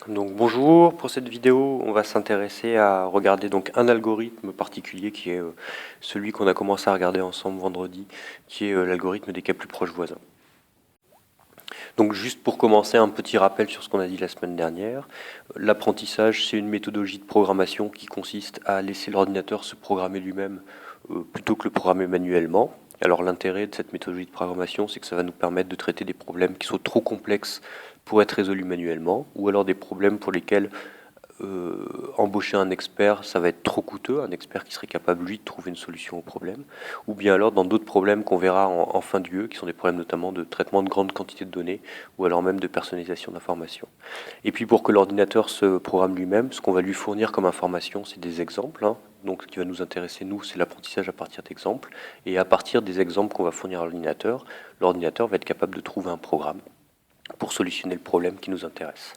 Donc bonjour, pour cette vidéo, on va s'intéresser à regarder donc un algorithme particulier qui est celui qu'on a commencé à regarder ensemble vendredi, qui est l'algorithme des cas plus proches voisins. Donc juste pour commencer, un petit rappel sur ce qu'on a dit la semaine dernière. L'apprentissage, c'est une méthodologie de programmation qui consiste à laisser l'ordinateur se programmer lui-même plutôt que le programmer manuellement. Alors l'intérêt de cette méthodologie de programmation, c'est que ça va nous permettre de traiter des problèmes qui sont trop complexes pour être résolus manuellement, ou alors des problèmes pour lesquels embaucher un expert, ça va être trop coûteux, un expert qui serait capable, lui, de trouver une solution au problème, ou bien alors dans d'autres problèmes qu'on verra en fin de lieu, qui sont des problèmes notamment de traitement de grandes quantités de données, ou alors même de personnalisation d'informations. Et puis pour que l'ordinateur se programme lui-même, ce qu'on va lui fournir comme information, c'est des exemples, hein. Donc ce qui va nous intéresser, nous, c'est l'apprentissage à partir d'exemples, et à partir des exemples qu'on va fournir à l'ordinateur va être capable de trouver un programme pour solutionner le problème qui nous intéresse.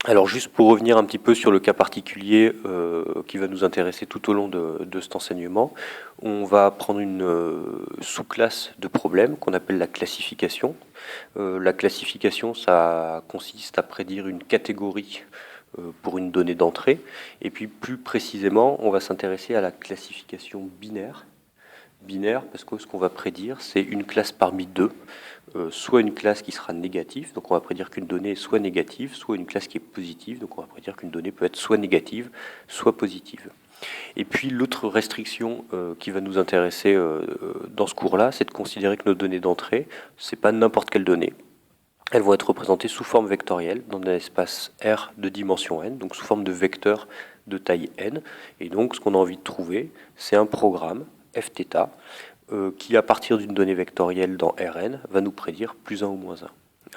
Alors juste pour revenir un petit peu sur le cas particulier qui va nous intéresser tout au long de cet enseignement, on va prendre une sous-classe de problèmes qu'on appelle la classification. La classification, ça consiste à prédire une catégorie pour une donnée d'entrée, et puis plus précisément, on va s'intéresser à la classification binaire. Binaire parce que ce qu'on va prédire, c'est une classe parmi deux. Soit une classe qui sera négative, donc on va prédire qu'une donnée est soit négative, soit une classe qui est positive, donc on va prédire qu'une donnée peut être soit négative, soit positive. Et puis l'autre restriction qui va nous intéresser dans ce cours-là, c'est de considérer que nos données d'entrée, c'est pas n'importe quelle donnée. Elles vont être représentées sous forme vectorielle dans un espace R de dimension n, donc sous forme de vecteurs de taille n. Et donc ce qu'on a envie de trouver, c'est un programme fθ qui, à partir d'une donnée vectorielle dans Rn, va nous prédire plus 1 ou moins 1.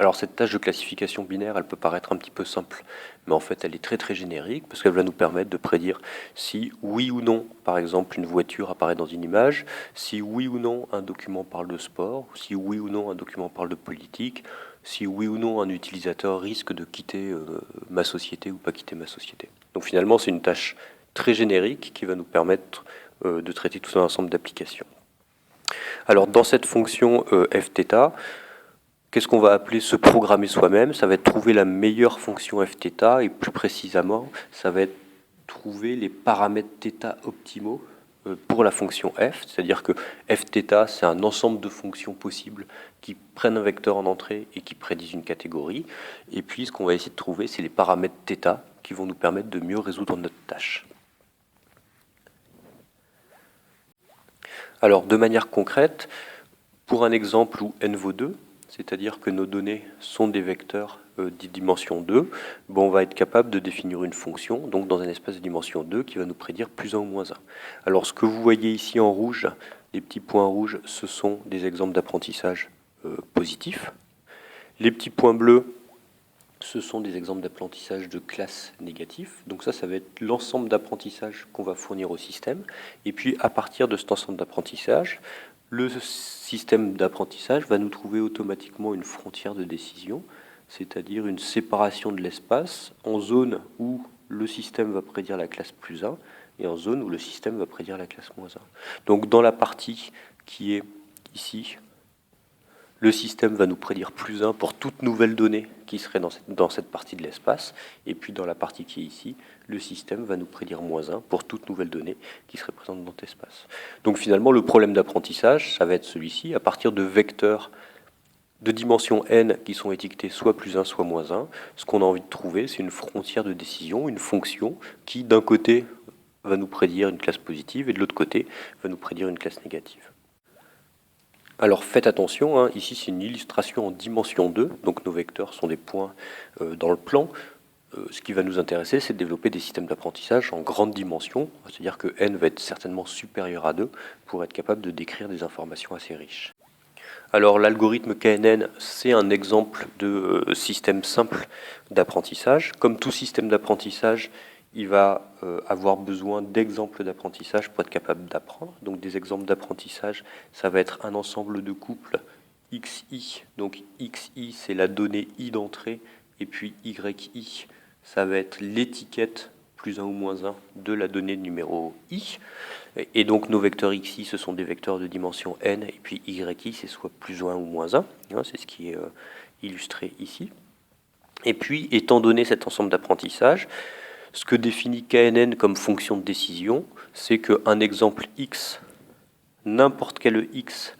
Alors cette tâche de classification binaire, elle peut paraître un petit peu simple, mais en fait elle est très très générique, parce qu'elle va nous permettre de prédire si oui ou non, par exemple, une voiture apparaît dans une image, si oui ou non un document parle de sport, si oui ou non un document parle de politique, si oui ou non un utilisateur risque de quitter ma société ou pas quitter ma société. Donc finalement c'est une tâche très générique qui va nous permettre de traiter tout un ensemble d'applications. Alors dans cette fonction fθ, qu'est-ce qu'on va appeler se programmer soi-même? Ça va être trouver la meilleure fonction fθ, et plus précisément, ça va être trouver les paramètres θ optimaux pour la fonction f, c'est-à-dire que fθ, c'est un ensemble de fonctions possibles qui prennent un vecteur en entrée et qui prédisent une catégorie. Et puis ce qu'on va essayer de trouver, c'est les paramètres θ qui vont nous permettre de mieux résoudre notre tâche. Alors, de manière concrète, pour un exemple où n vaut 2, c'est-à-dire que nos données sont des vecteurs de dimension 2, on va être capable de définir une fonction, donc dans un espace de dimension 2, qui va nous prédire plus 1 ou moins 1. Alors, ce que vous voyez ici en rouge, les petits points rouges, ce sont des exemples d'apprentissage positifs. Les petits points bleus, ce sont des exemples d'apprentissage de classe négative. Donc ça va être l'ensemble d'apprentissage qu'on va fournir au système. Et puis, à partir de cet ensemble d'apprentissage, le système d'apprentissage va nous trouver automatiquement une frontière de décision, c'est-à-dire une séparation de l'espace en zone où le système va prédire la classe plus 1 et en zone où le système va prédire la classe moins 1. Donc dans la partie qui est ici, le système va nous prédire plus 1 pour toute nouvelle donnée qui serait dans cette partie de l'espace. Et puis dans la partie qui est ici, le système va nous prédire moins 1 pour toute nouvelle donnée qui serait présente dans cet espace. Donc finalement, le problème d'apprentissage, ça va être celui-ci. À partir de vecteurs de dimension n qui sont étiquetés soit plus 1, soit moins 1, ce qu'on a envie de trouver, c'est une frontière de décision, une fonction qui, d'un côté, va nous prédire une classe positive et de l'autre côté, va nous prédire une classe négative. Alors faites attention, hein, ici c'est une illustration en dimension 2, donc nos vecteurs sont des points dans le plan. Ce qui va nous intéresser, c'est de développer des systèmes d'apprentissage en grande dimension, c'est-à-dire que n va être certainement supérieur à 2 pour être capable de décrire des informations assez riches. Alors l'algorithme KNN, c'est un exemple de système simple d'apprentissage. Comme tout système d'apprentissage, il va avoir besoin d'exemples d'apprentissage pour être capable d'apprendre. Donc des exemples d'apprentissage, ça va être un ensemble de couples XI. Donc XI, c'est la donnée I d'entrée, et puis YI, ça va être l'étiquette plus 1 ou moins 1 de la donnée numéro I. Et donc nos vecteurs XI, ce sont des vecteurs de dimension n, et puis YI, c'est soit plus 1 ou moins 1. C'est ce qui est illustré ici. Et puis, étant donné cet ensemble d'apprentissage, ce que définit KNN comme fonction de décision, c'est qu'un exemple x, n'importe quel x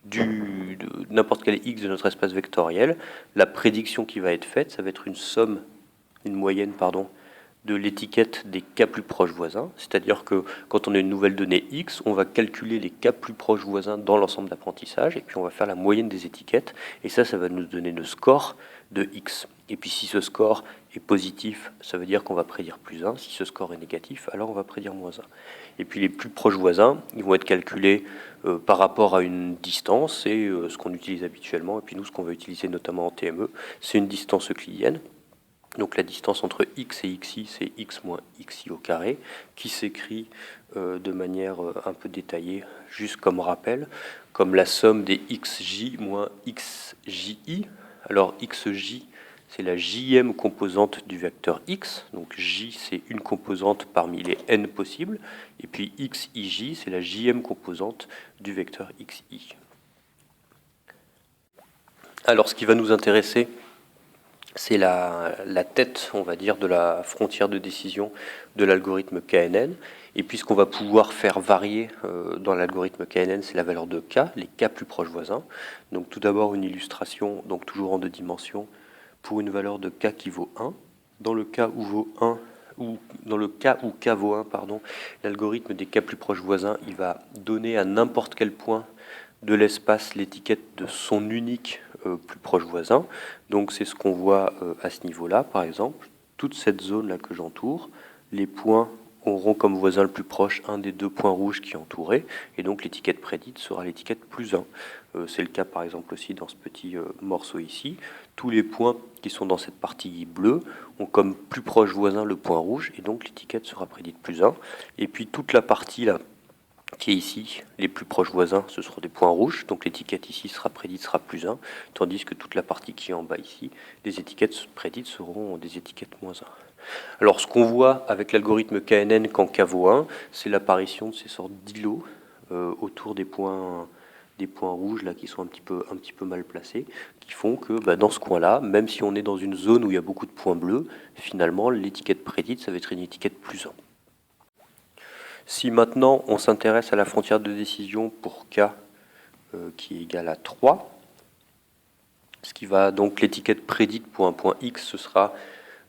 de notre espace vectoriel, la prédiction qui va être faite, ça va être une moyenne, de l'étiquette des cas plus proches voisins, c'est-à-dire que quand on a une nouvelle donnée x, on va calculer les cas plus proches voisins dans l'ensemble d'apprentissage, et puis on va faire la moyenne des étiquettes, et ça va nous donner le score de x. Et puis si ce score est positif, ça veut dire qu'on va prédire plus 1, si ce score est négatif, alors on va prédire moins 1. Et puis les plus proches voisins, ils vont être calculés par rapport à une distance, et ce qu'on utilise habituellement, et puis nous ce qu'on va utiliser notamment en TME, c'est une distance euclidienne. Donc la distance entre x et xi, c'est x moins xi au carré, qui s'écrit de manière un peu détaillée, juste comme rappel, comme la somme des xj moins xji. Alors xj, c'est la jème composante du vecteur x, donc j, c'est une composante parmi les n possibles, et puis xij, c'est la jème composante du vecteur xi. Alors ce qui va nous intéresser, c'est la tête, on va dire, de la frontière de décision de l'algorithme KNN. Et puis ce qu'on va pouvoir faire varier dans l'algorithme KNN, c'est la valeur de k, les k plus proches voisins. Donc tout d'abord une illustration, donc toujours en 2 dimensions, pour une valeur de k qui vaut 1. Dans le cas où k vaut 1, l'algorithme des k plus proches voisins, il va donner à n'importe quel point de l'espace l'étiquette de son unique plus proche voisin. Donc c'est ce qu'on voit à ce niveau-là, par exemple. Toute cette zone-là que j'entoure, les points auront comme voisin le plus proche un des 2 points rouges qui entouraient, et donc l'étiquette prédite sera l'étiquette plus 1. C'est le cas par exemple aussi dans ce petit morceau ici. Tous les points qui sont dans cette partie bleue ont comme plus proche voisin le point rouge, et donc l'étiquette sera prédite plus 1. Et puis toute la partie là, qui est ici, les plus proches voisins, ce seront des points rouges, donc l'étiquette ici sera prédite, sera plus 1, tandis que toute la partie qui est en bas ici, les étiquettes prédites seront des étiquettes moins 1. Alors ce qu'on voit avec l'algorithme KNN quand k vaut 1, c'est l'apparition de ces sortes d'îlots autour des points rouges là, qui sont un petit peu mal placés, qui font que dans ce coin-là, même si on est dans une zone où il y a beaucoup de points bleus, finalement l'étiquette prédite, ça va être une étiquette plus 1. Si maintenant on s'intéresse à la frontière de décision pour k qui est égal à 3, ce qui va donc l'étiquette prédite pour un point x, ce sera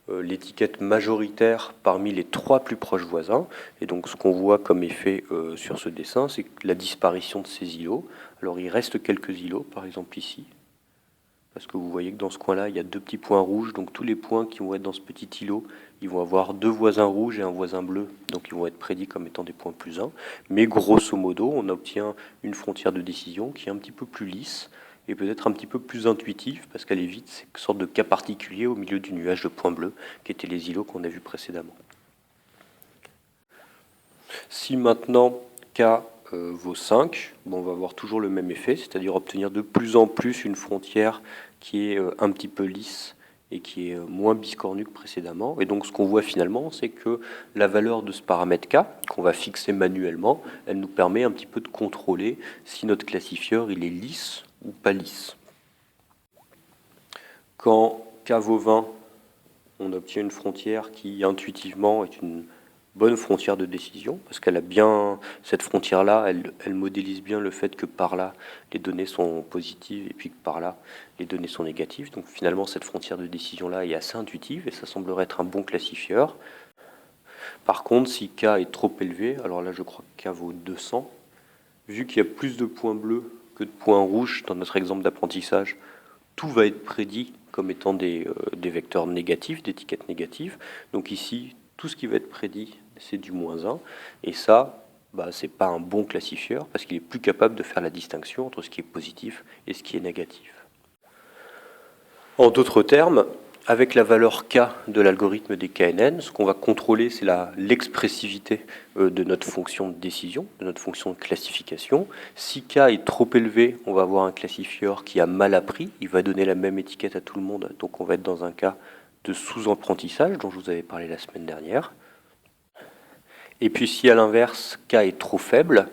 l'étiquette majoritaire parmi les 3 plus proches voisins. Et donc ce qu'on voit comme effet sur ce dessin, c'est la disparition de ces îlots. Alors il reste quelques îlots, par exemple ici, parce que vous voyez que dans ce coin-là, il y a 2 petits points rouges, donc tous les points qui vont être dans ce petit îlot, ils vont avoir 2 voisins rouges et un voisin bleu, donc ils vont être prédits comme étant des points plus 1. Mais grosso modo, on obtient une frontière de décision qui est un petit peu plus lisse, et peut-être un petit peu plus intuitive, parce qu'elle évite ces sortes de cas particuliers au milieu du nuage de points bleus, qui étaient les îlots qu'on a vus précédemment. Si maintenant k vaut 5, on va avoir toujours le même effet, c'est-à-dire obtenir de plus en plus une frontière qui est un petit peu lisse et qui est moins biscornue que précédemment. Et donc ce qu'on voit finalement, c'est que la valeur de ce paramètre k, qu'on va fixer manuellement, elle nous permet un petit peu de contrôler si notre classifieur il est lisse ou pas lisse. Quand k vaut 20, on obtient une frontière qui intuitivement est une bonne frontière de décision, parce qu'elle a bien, cette frontière-là, elle modélise bien le fait que par là, les données sont positives, et puis que par là, les données sont négatives. Donc finalement, cette frontière de décision-là est assez intuitive, et ça semblerait être un bon classifieur. Par contre, si k est trop élevé, alors là je crois que k vaut 200, vu qu'il y a plus de points bleus que de points rouges dans notre exemple d'apprentissage, tout va être prédit comme étant des vecteurs négatifs, d'étiquettes négatives. Donc ici, tout ce qui va être prédit, c'est du moins 1. Et ça, c'est pas un bon classifieur parce qu'il est plus capable de faire la distinction entre ce qui est positif et ce qui est négatif. En d'autres termes, avec la valeur k de l'algorithme des KNN, ce qu'on va contrôler, c'est l'expressivité de notre fonction de décision, de notre fonction de classification. Si k est trop élevé, on va avoir un classifieur qui a mal appris, il va donner la même étiquette à tout le monde, donc on va être dans un cas de sous-apprentissage dont je vous avais parlé la semaine dernière. Et puis si à l'inverse, k est trop faible,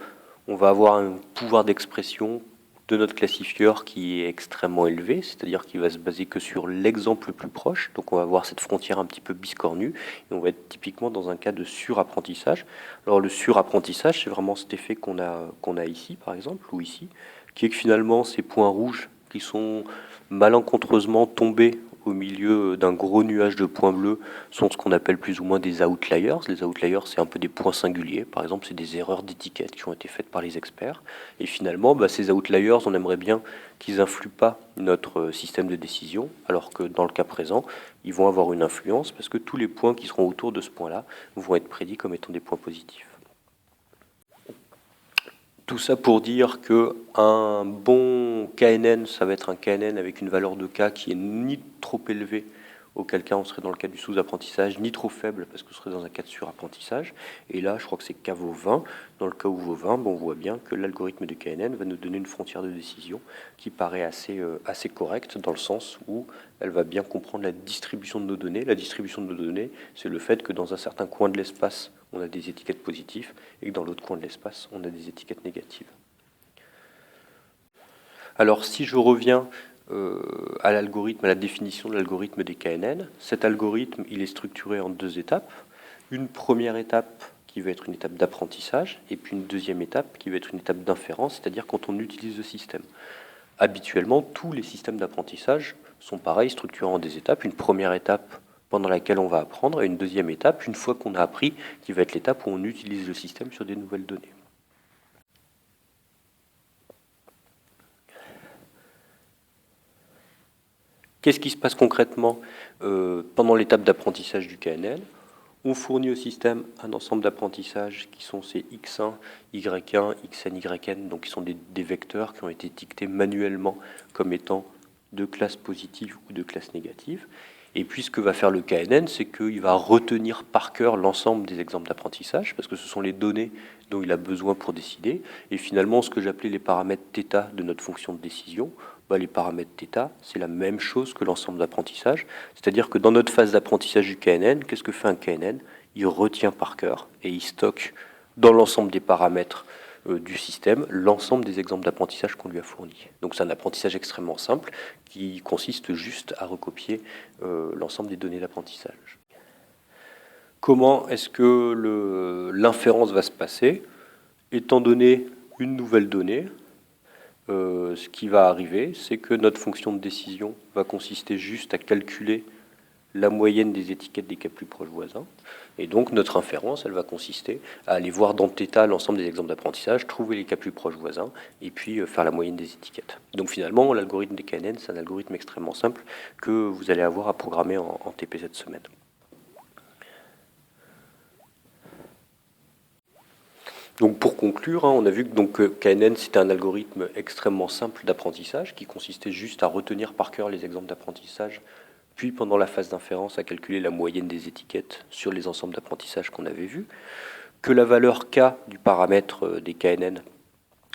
on va avoir un pouvoir d'expression de notre classifieur qui est extrêmement élevé, c'est-à-dire qu'il va se baser que sur l'exemple le plus proche. Donc on va avoir cette frontière un petit peu biscornue, et on va être typiquement dans un cas de surapprentissage. Alors le surapprentissage, c'est vraiment cet effet qu'on a ici, par exemple, ou ici, qui est que finalement ces points rouges qui sont malencontreusement tombés au milieu d'un gros nuage de points bleus sont ce qu'on appelle plus ou moins des outliers. Les outliers, c'est un peu des points singuliers. Par exemple, c'est des erreurs d'étiquette qui ont été faites par les experts. Et finalement, ces outliers, on aimerait bien qu'ils n'influent pas notre système de décision, alors que dans le cas présent, ils vont avoir une influence parce que tous les points qui seront autour de ce point-là vont être prédits comme étant des points positifs. Tout ça pour dire qu'un bon KNN, ça va être un KNN avec une valeur de K qui est ni trop élevée, auquel cas on serait dans le cas du sous-apprentissage, ni trop faible parce que ce serait dans un cas de surapprentissage. Et là, je crois que c'est K vaut 20. Dans le cas où vaut 20, on voit bien que l'algorithme de KNN va nous donner une frontière de décision qui paraît assez correcte dans le sens où elle va bien comprendre la distribution de nos données. La distribution de nos données, c'est le fait que dans un certain coin de l'espace, on a des étiquettes positives et que dans l'autre coin de l'espace, on a des étiquettes négatives. Alors si je reviens à l'algorithme, à la définition de l'algorithme des KNN, cet algorithme, il est structuré en deux étapes. Une première étape qui va être une étape d'apprentissage et puis une deuxième étape qui va être une étape d'inférence, c'est-à-dire quand on utilise le système. Habituellement, tous les systèmes d'apprentissage sont pareils, structurés en des étapes. Une première étape pendant laquelle on va apprendre et une deuxième étape, une fois qu'on a appris, qui va être l'étape où on utilise le système sur des nouvelles données. Qu'est-ce qui se passe concrètement pendant l'étape d'apprentissage du KNN? On fournit au système un ensemble d'apprentissages qui sont ces X1, Y1, Xn, Yn, donc qui sont des vecteurs qui ont été étiquetés manuellement comme étant de classe positive ou de classe négative. Et puis ce que va faire le KNN, c'est qu'il va retenir par cœur l'ensemble des exemples d'apprentissage, parce que ce sont les données dont il a besoin pour décider. Et finalement, ce que j'appelais les paramètres θ de notre fonction de décision, les paramètres θ, c'est la même chose que l'ensemble d'apprentissage. C'est-à-dire que dans notre phase d'apprentissage du KNN, qu'est-ce que fait un KNN? Il retient par cœur et il stocke dans l'ensemble des paramètres du système l'ensemble des exemples d'apprentissage qu'on lui a fournis. Donc c'est un apprentissage extrêmement simple qui consiste juste à recopier l'ensemble des données d'apprentissage. Comment est-ce que l'inférence va se passer? Étant donné une nouvelle donnée, ce qui va arriver, c'est que notre fonction de décision va consister juste à calculer la moyenne des étiquettes des cas plus proches voisins. Et donc notre inférence, elle va consister à aller voir dans θ l'ensemble des exemples d'apprentissage, trouver les cas plus proches voisins, et puis faire la moyenne des étiquettes. Donc finalement, l'algorithme des KNN, c'est un algorithme extrêmement simple que vous allez avoir à programmer en TP cette semaine. Donc pour conclure, on a vu que KNN, c'était un algorithme extrêmement simple d'apprentissage qui consistait juste à retenir par cœur les exemples d'apprentissage, puis pendant la phase d'inférence à calculer la moyenne des étiquettes sur les ensembles d'apprentissage qu'on avait vus, que la valeur K du paramètre des KNN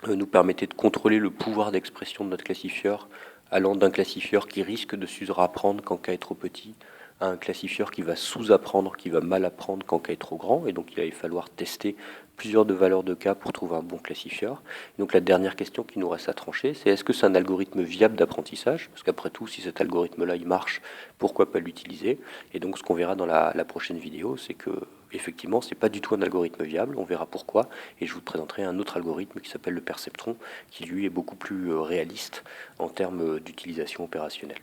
nous permettait de contrôler le pouvoir d'expression de notre classifieur, allant d'un classifieur qui risque de surapprendre quand K est trop petit, à un classifieur qui va sous-apprendre, qui va mal apprendre quand K est trop grand, et donc il va falloir tester plusieurs de valeurs de K pour trouver un bon classifieur. Donc la dernière question qui nous reste à trancher, c'est est-ce que c'est un algorithme viable d'apprentissage? Parce qu'après tout, si cet algorithme-là il marche, pourquoi pas l'utiliser? Et donc ce qu'on verra dans la prochaine vidéo, c'est que effectivement, c'est pas du tout un algorithme viable. On verra pourquoi, et je vous présenterai un autre algorithme qui s'appelle le perceptron, qui lui est beaucoup plus réaliste en termes d'utilisation opérationnelle.